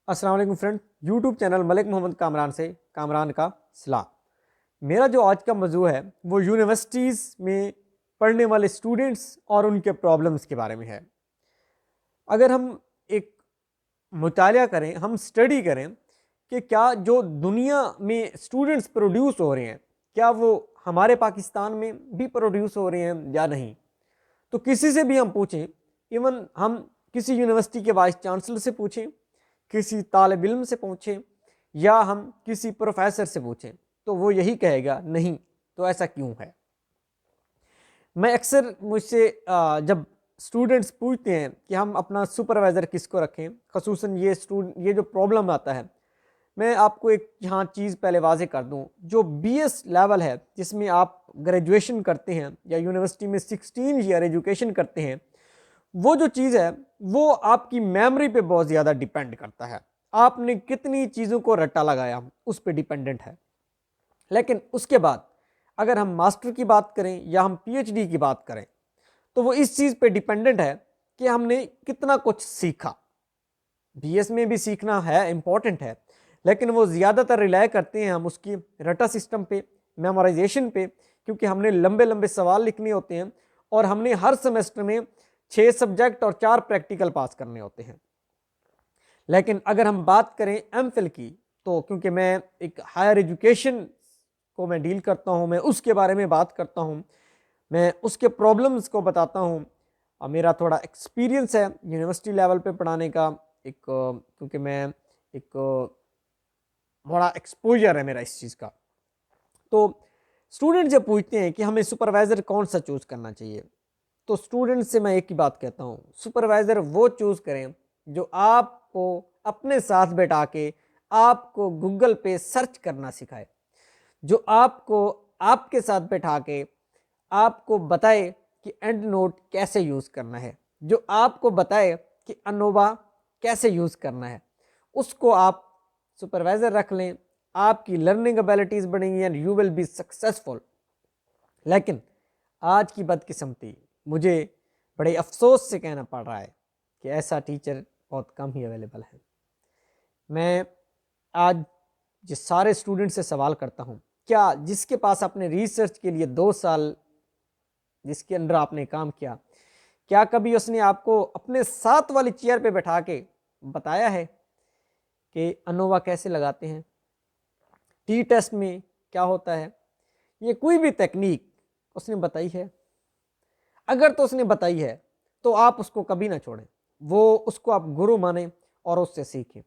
अस्सलाम वालेकुम friend, YouTube channel Malik Mohammad Kamran से कामरान का सलाम। मेरा जो आज का मौजू है वो यूनिवर्सिटीज़ में पढ़ने वाले स्टूडेंट्स और उनके प्रॉब्लम्स के बारे में है। अगर हम एक मुतालिया करें, हम स्टडी करें कि क्या जो दुनिया में स्टूडेंट्स प्रोड्यूस हो रहे हैं, क्या वो हमारे पाकिस्तान में भी प्रोड्यूस हो रहे हैं या नहीं, तो किसी से भी हम पूछें, इवन हम किसी यूनिवर्सिटी के वाइस चांसलर से पूछें, किसी तालिब इल्म से पूछें या हम किसी प्रोफेसर से पूछें, तो वो यही कहेगा नहीं। तो ऐसा क्यों है? मैं अक्सर मुझसे जब स्टूडेंट्स पूछते हैं कि हम अपना सुपरवाइज़र किसको रखें, खसूसन ये जो प्रॉब्लम आता है, मैं आपको एक यहाँ चीज़ पहले वाजे कर दूँ। जो बीएस लेवल है, जिसमें आप ग्रेजुएशन करते हैं या यूनिवर्सिटी में 16 ईयर एजुकेशन करते हैं, वो जो चीज़ है वो आपकी मेमोरी पे बहुत ज़्यादा डिपेंड करता है। आपने कितनी चीज़ों को रट्टा लगाया उस पर डिपेंडेंट है। लेकिन उसके बाद अगर हम मास्टर की बात करें या हम पीएचडी की बात करें, तो वो इस चीज़ पे डिपेंडेंट है कि हमने कितना कुछ सीखा। बीएस में भी सीखना है, इम्पॉर्टेंट है, लेकिन वो ज़्यादातर रिलाय करते हैं हम उसकी रटा सिस्टम पे, मेमोराइजेशन पे, क्योंकि हमने लंबे लंबे सवाल लिखने होते हैं और हमने हर सेमेस्टर में 6 सब्जेक्ट और 4 प्रैक्टिकल पास करने होते हैं। लेकिन अगर हम बात करें एमफिल की, तो क्योंकि मैं एक हायर एजुकेशन को मैं डील करता हूँ, मैं उसके बारे में बात करता हूँ, मैं उसके प्रॉब्लम्स को बताता हूँ और मेरा थोड़ा एक्सपीरियंस है यूनिवर्सिटी लेवल पे पढ़ाने का, एक क्योंकि मैं एक बड़ा एक्सपोजर है मेरा इस चीज़ का। तो स्टूडेंट जब पूछते हैं कि हमें सुपरवाइज़र कौन सा चूज़ करना चाहिए, तो स्टूडेंट से मैं एक ही बात कहता हूँ, सुपरवाइज़र वो चूज़ करें जो आपको अपने साथ बैठा के आपको गूगल पे सर्च करना सिखाए, जो आपको आपके साथ बैठा के आपको बताए कि एंड नोट कैसे यूज़ करना है, जो आपको बताए कि अनोवा कैसे यूज़ करना है, उसको आप सुपरवाइज़र रख लें। आपकी लर्निंग एबिलिटीज़ बढ़ेंगी and you will be successful. लेकिन आज की बदकिस्मती, मुझे बड़े अफसोस से कहना पड़ रहा है कि ऐसा टीचर बहुत कम ही अवेलेबल है। मैं आज जिस सारे स्टूडेंट से सवाल करता हूँ, क्या जिसके पास अपने रिसर्च के लिए 2 साल जिसके अंदर आपने काम किया, क्या कभी उसने आपको अपने साथ वाली चेयर पे बैठा के बताया है कि अनोवा कैसे लगाते हैं, टी टेस्ट में क्या होता है, ये कोई भी टेक्निक उसने बताई है? अगर तो उसने बताई है तो आप उसको कभी ना छोड़ें, वो उसको आप गुरु माने और उससे सीखें।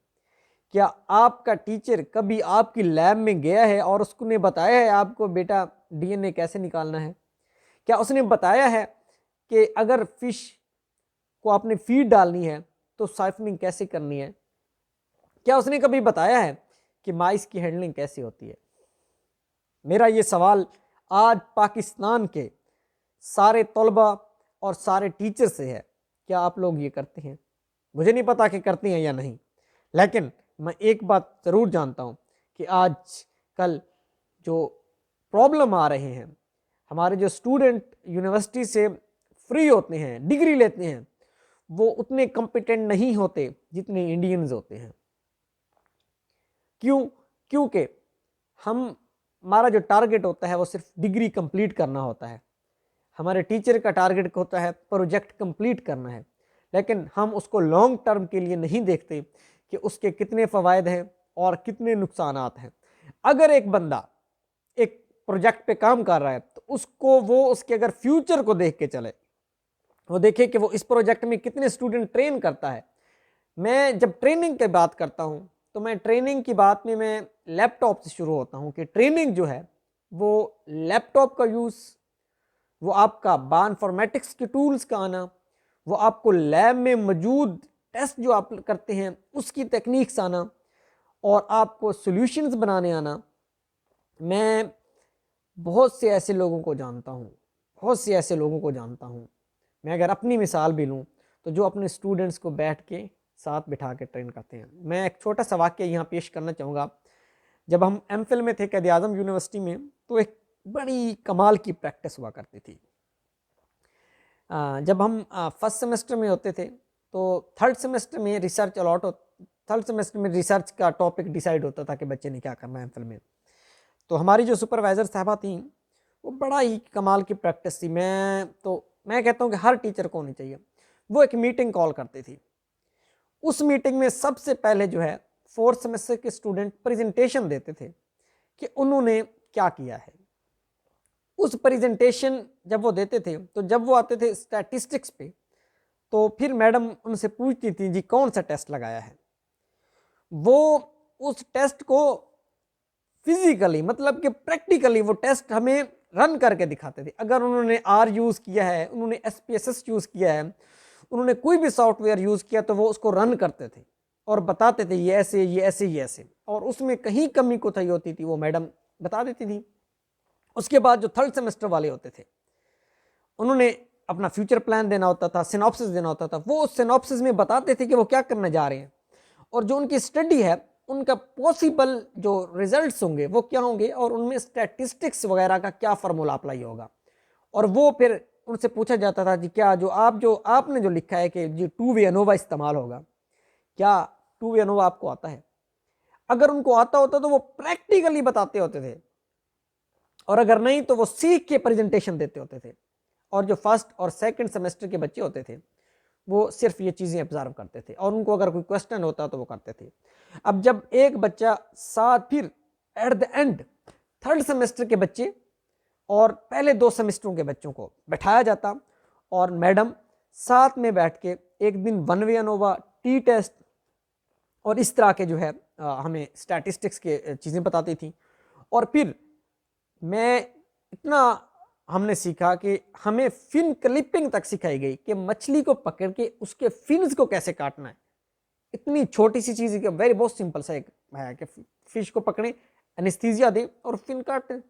क्या आपका टीचर कभी आपकी लैब में गया है और उसने बताया है आपको बेटा डीएनए कैसे निकालना है? क्या उसने बताया है कि अगर फिश को आपने फीड डालनी है तो साइफनिंग कैसे करनी है? क्या उसने कभी बताया है कि माइस की हैंडलिंग कैसे होती है? मेरा ये सवाल आज पाकिस्तान के सारे तलबा और सारे टीचर से है, क्या आप लोग ये करते हैं? मुझे नहीं पता कि करते हैं या नहीं, लेकिन मैं एक बात ज़रूर जानता हूँ कि आज कल जो प्रॉब्लम आ रहे हैं, हमारे जो स्टूडेंट यूनिवर्सिटी से फ्री होते हैं, डिग्री लेते हैं, वो उतने कॉम्पिटेंट नहीं होते जितने इंडियंस होते हैं। क्यों? क्योंकि हमारा जो टारगेट होता है वो सिर्फ डिग्री कंप्लीट करना होता है, हमारे टीचर का टारगेट होता है प्रोजेक्ट कंप्लीट करना है, लेकिन हम उसको लॉन्ग टर्म के लिए नहीं देखते कि उसके कितने फ़वायद हैं और कितने नुकसानात हैं। अगर एक बंदा एक प्रोजेक्ट पे काम कर रहा है तो उसको वो उसके अगर फ्यूचर को देख के चले, वो देखे कि वो इस प्रोजेक्ट में कितने स्टूडेंट ट्रेन करता है। मैं जब ट्रेनिंग की बात करता हूँ तो मैं ट्रेनिंग की बात में मैं लैपटॉप से शुरू होता हूँ कि ट्रेनिंग जो है वो लैपटॉप का यूज़, वो आपका बायोइन्फॉर्मेटिक्स के टूल्स का आना, वो आपको लैब में मौजूद टेस्ट जो आप करते हैं उसकी टेक्निक्स आना और आपको सॉल्यूशंस बनाने आना। मैं बहुत से ऐसे लोगों को जानता हूँ, बहुत से ऐसे लोगों को जानता हूँ, मैं अगर अपनी मिसाल भी लूँ तो जो अपने स्टूडेंट्स को बैठ के साथ बिठा के ट्रेन करते हैं। मैं एक छोटा सा वाक्य यहाँ पेश करना चाहूँगा। जब हम एमफिल में थे कैद आज़म यूनिवर्सिटी में, तो एक बड़ी कमाल की प्रैक्टिस हुआ करती थी। जब हम फर्स्ट सेमेस्टर में होते थे तो थर्ड सेमेस्टर में रिसर्च अलॉट थर्ड सेमेस्टर में रिसर्च का टॉपिक डिसाइड होता था कि बच्चे ने क्या करना है एमफिल में। तो हमारी जो सुपरवाइज़र साहबा थी वो बड़ा ही कमाल की प्रैक्टिस थी। मैं कहता हूँ कि हर टीचर को होनी चाहिए। वो एक मीटिंग कॉल करती थी। उस मीटिंग में सबसे पहले जो है फोर्थ सेमेस्टर के स्टूडेंट प्रेजेंटेशन देते थे कि उन्होंने क्या किया है। उस प्रेजेंटेशन जब वो देते थे तो जब वो आते थे स्टैटिस्टिक्स पे तो फिर मैडम उनसे पूछती थी जी कौन सा टेस्ट लगाया है। वो उस टेस्ट को फिजिकली मतलब कि प्रैक्टिकली वो टेस्ट हमें रन करके दिखाते थे। अगर उन्होंने आर यूज़ किया है, उन्होंने SPSS यूज़ किया है, उन्होंने कोई भी सॉफ्टवेयर यूज़ किया तो वो उसको रन करते थे और बताते थे ये ऐसे ये ऐसे ये ऐसे, और उसमें कहीं कमी कोताही होती थी वो मैडम बता देती थी। उसके बाद जो थर्ड सेमेस्टर वाले होते थे उन्होंने अपना फ्यूचर प्लान देना होता था, सिनॉप्सिस देना होता था। वो उस सिनॉप्सिस में बताते थे कि वो क्या करने जा रहे हैं और जो उनकी स्टडी है उनका पॉसिबल जो रिजल्ट्स होंगे वो क्या होंगे और उनमें स्टैटिस्टिक्स वगैरह का क्या फार्मूला अप्लाई होगा। और वो फिर उनसे पूछा जाता था जी क्या जो आपने जो लिखा है कि जी 2-वे एनोवा इस्तेमाल होगा, क्या 2-वे एनोवा आपको आता है। अगर उनको आता होता तो वो प्रैक्टिकली बताते होते थे, और अगर नहीं तो वो सीख के प्रेजेंटेशन देते होते थे। और जो फर्स्ट और सेकंड सेमेस्टर के बच्चे होते थे वो सिर्फ ये चीज़ें ऑब्जर्व करते थे और उनको अगर कोई क्वेश्चन होता तो वो करते थे। अब जब एक बच्चा साथ फिर at the end third semester के बच्चे और पहले 2 सेमेस्टरों के बच्चों को बैठाया जाता और मैडम साथ में बैठ के एक दिन 1-वे एनोवा, टी टेस्ट और इस तरह के जो है हमें स्टैटिस्टिक्स के चीज़ें बताती थी। और फिर हमने सीखा कि हमें फिन क्लिपिंग तक सिखाई गई कि मछली को पकड़ के उसके फिन्स को कैसे काटना है। इतनी छोटी सी चीज़ है, वेरी बहुत सिंपल सा एक है कि फिश को पकड़ें, एनेस्थीसिया दें और फिन काटें।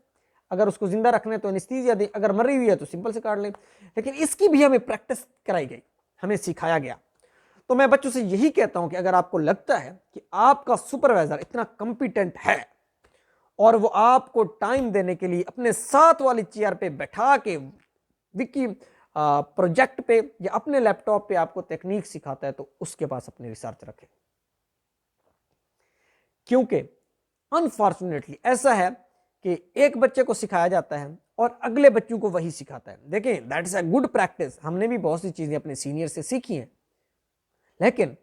अगर उसको जिंदा रखना है तो एनेस्थीसिया दें, अगर मरी हुई है तो सिंपल से काट लें। लेकिन इसकी भी हमें प्रैक्टिस कराई गई, हमें सिखाया गया। तो मैं बच्चों से यही कहता हूं कि अगर आपको लगता है कि आपका सुपरवाइजर इतना कॉम्पिटेंट है और वो आपको टाइम देने के लिए अपने साथ वाली चेयर पे बैठा के विकी प्रोजेक्ट पे या अपने लैपटॉप पे आपको टेक्निक सिखाता है तो उसके पास अपनी रिसर्च रखें। क्योंकि अनफॉर्चुनेटली ऐसा है कि एक बच्चे को सिखाया जाता है और अगले बच्चों को वही सिखाता है। देखें, that is a good practice. हमने भी बहुत सी चीजें अपने सीनियर से सीखी हैं, लेकिन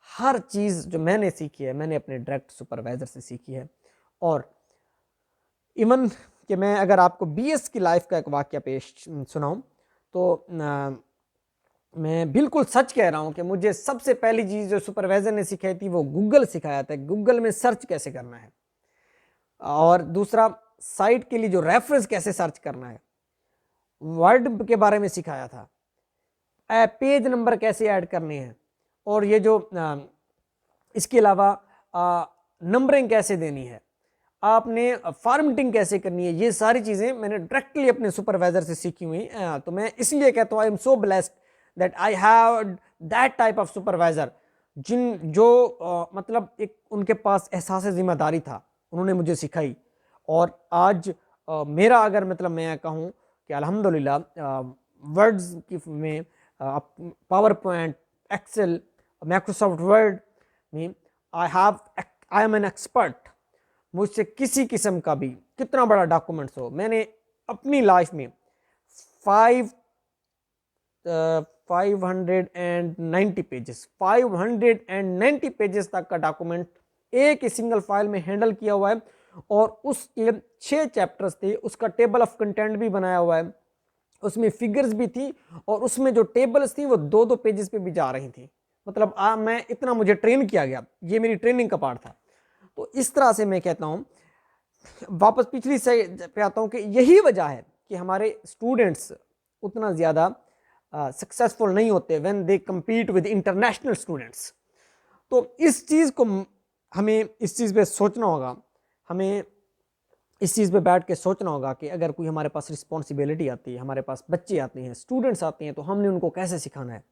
हर चीज जो मैंने सीखी है मैंने अपने डायरेक्ट सुपरवाइजर से सीखी है। और इवन कि मैं अगर आपको BS की लाइफ का एक वाक्य पेश सुनाऊं तो मैं बिल्कुल सच कह रहा हूं कि मुझे सबसे पहली चीज जो सुपरवाइजर ने सिखाई थी वो गूगल सिखाया था। गूगल में सर्च कैसे करना है, और दूसरा साइट के लिए जो रेफरेंस कैसे सर्च करना है, वर्ड के बारे में सिखाया था, पेज नंबर कैसे ऐड करने हैं, और ये जो इसके अलावा नंबरिंग कैसे देनी है, आपने फॉर्मेटिंग कैसे करनी है, ये सारी चीज़ें मैंने डायरेक्टली अपने सुपरवाइजर से सीखी हुई। तो मैं इसलिए कहता हूँ I am so blessed that I have that type of supervisor जो मतलब एक उनके पास एहसास जिम्मेदारी था, उन्होंने मुझे सिखाई। और आज मेरा अगर मतलब मैं कहूँ कि अल्हम्दुलिल्लाह वर्ड्स की में PowerPoint, Excel, Microsoft Word में आई एम एन एक्सपर्ट। मुझसे किसी किस्म का भी कितना बड़ा डॉक्यूमेंट्स हो, मैंने अपनी लाइफ में 590 पेजेस तक का डॉक्यूमेंट एक ही सिंगल फाइल में हैंडल किया हुआ है। और उसके 6 चैप्टर्स थे, उसका टेबल ऑफ कंटेंट भी बनाया हुआ है, उसमें फिगर्स भी थी और उसमें जो टेबल्स थी वो 2-2 पेजेस पे भी जा रही थी। मतलब मैं इतना मुझे ट्रेन किया गया, ये मेरी ट्रेनिंग का पार्ट था। तो इस तरह से मैं कहता हूँ, वापस पिछली से पे आता हूँ कि यही वजह है कि हमारे स्टूडेंट्स उतना ज़्यादा सक्सेसफुल नहीं होते when they compete with international students. तो इस चीज़ को हमें इस चीज़ पे सोचना होगा, हमें इस चीज़ पे बैठ के सोचना होगा कि अगर कोई हमारे पास रिस्पॉन्सिबिलिटी आती है, हमारे पास बच्चे आते हैं, स्टूडेंट्स आते हैं, तो हमने उनको कैसे सिखाना है।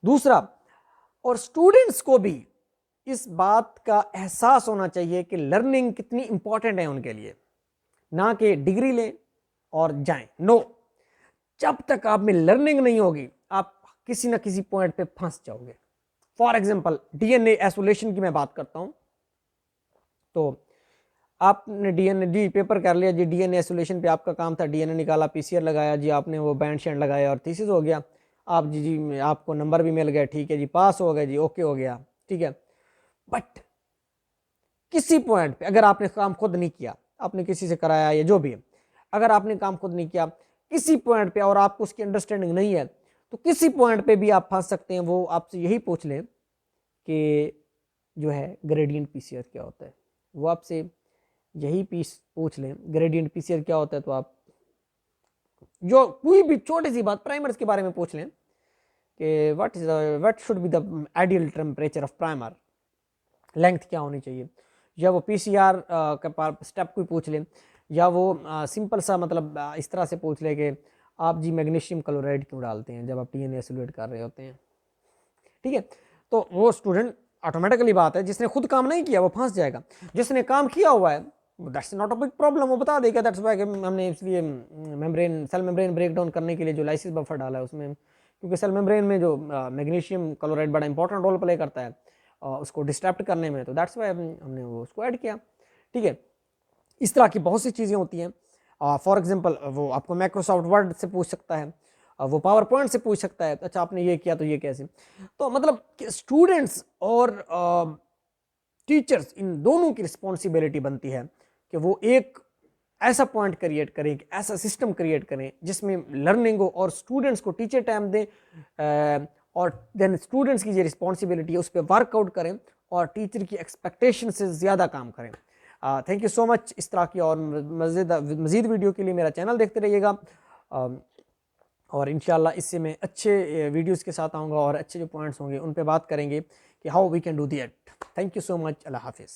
दूसरा, और स्टूडेंट्स को भी इस बात का एहसास होना चाहिए कि लर्निंग कितनी इंपॉर्टेंट है उनके लिए, ना कि डिग्री लें और जाएं। नो, जब तक आप में लर्निंग नहीं होगी आप किसी ना किसी पॉइंट पे फंस जाओगे। फॉर एग्जांपल डीएनए आइसोलेशन की मैं बात करता हूं, तो आपने डीएनए पेपर कर लिया जी, डीएनए आइसोलेशन पे आपका काम था, डीएनए निकाला, पीसीआर लगाया जी, आपने वो बैंड शैंड लगाया और थीसिस हो गया, आप जी आपको नंबर भी मिल गया, ठीक है जी, पास हो गए जी, ओके हो गया, ठीक है। बट किसी पॉइंट पे अगर आपने काम खुद नहीं किया, आपने किसी से कराया या जो भी है, अगर आपने काम खुद नहीं किया किसी पॉइंट पे और आपको उसकी अंडरस्टैंडिंग नहीं है, तो किसी पॉइंट पे भी आप फंस सकते हैं। वो आपसे यही पूछ लें कि जो है ग्रेडियंट पीसीआर क्या होता है, वो आपसे यही पूछ लें ग्रेडियंट पीसीआर क्या होता है, तो आप जो कोई भी छोटी सी बात प्राइमर्स के बारे में पूछ लें कि what should be the ideal temperature of primer, length क्या होनी चाहिए, या वो पीसीआर का स्टेप कोई पूछ लें, या वो सिंपल सा मतलब इस तरह से पूछ ले कि आप जी मैग्नीशियम क्लोराइड क्यों डालते हैं जब आप डीएनए आइसोलेट कर रहे होते हैं, ठीक है। तो वो स्टूडेंट ऑटोमेटिकली बात है, जिसने खुद काम नहीं किया वो फंस जाएगा, जिसने काम किया हुआ है that's not a big problem, वो बता देगा। दैट्स व्हाई हमने इसलिए membrane cell membrane break down करने के लिए जो लाइसिस बफर डाला है उसमें, क्योंकि सेल मेम्ब्रेन में जो मैग्नीशियम क्लोराइड बड़ा इंपॉर्टेंट रोल प्ले करता है उसको डिस्ट्रैक्ट करने में, तो दैट्स वाई हमने वो उसको ऐड किया, ठीक है। इस तरह की बहुत सी चीज़ें होती हैं। फॉर एग्जांपल वो आपको माइक्रोसॉफ्ट वर्ड से पूछ सकता है, वो पावर पॉइंट से पूछ सकता है, अच्छा आपने ये किया तो ये कैसे। तो मतलब स्टूडेंट्स और टीचर्स इन दोनों की रिस्पॉन्सिबिलिटी बनती है कि वो एक ऐसा पॉइंट क्रिएट करें, एक ऐसा सिस्टम क्रिएट करें जिसमें लर्निंग हो और स्टूडेंट्स को टीचर टाइम दें, और देन स्टूडेंट्स की जो रिस्पॉन्सिबिलिटी है उस पर वर्कआउट करें और टीचर की एक्सपेक्टेशन से ज़्यादा काम करें। Thank you so much. इस तरह की और मज़ीद वीडियो के लिए मेरा चैनल देखते रहिएगा, और इंशाल्लाह इससे मैं अच्छे वीडियोस के साथ आऊँगा और अच्छे जो पॉइंट्स होंगे उन पे बात करेंगे कि how we can do that. Thank you so much. अल्लाह हाफिज़।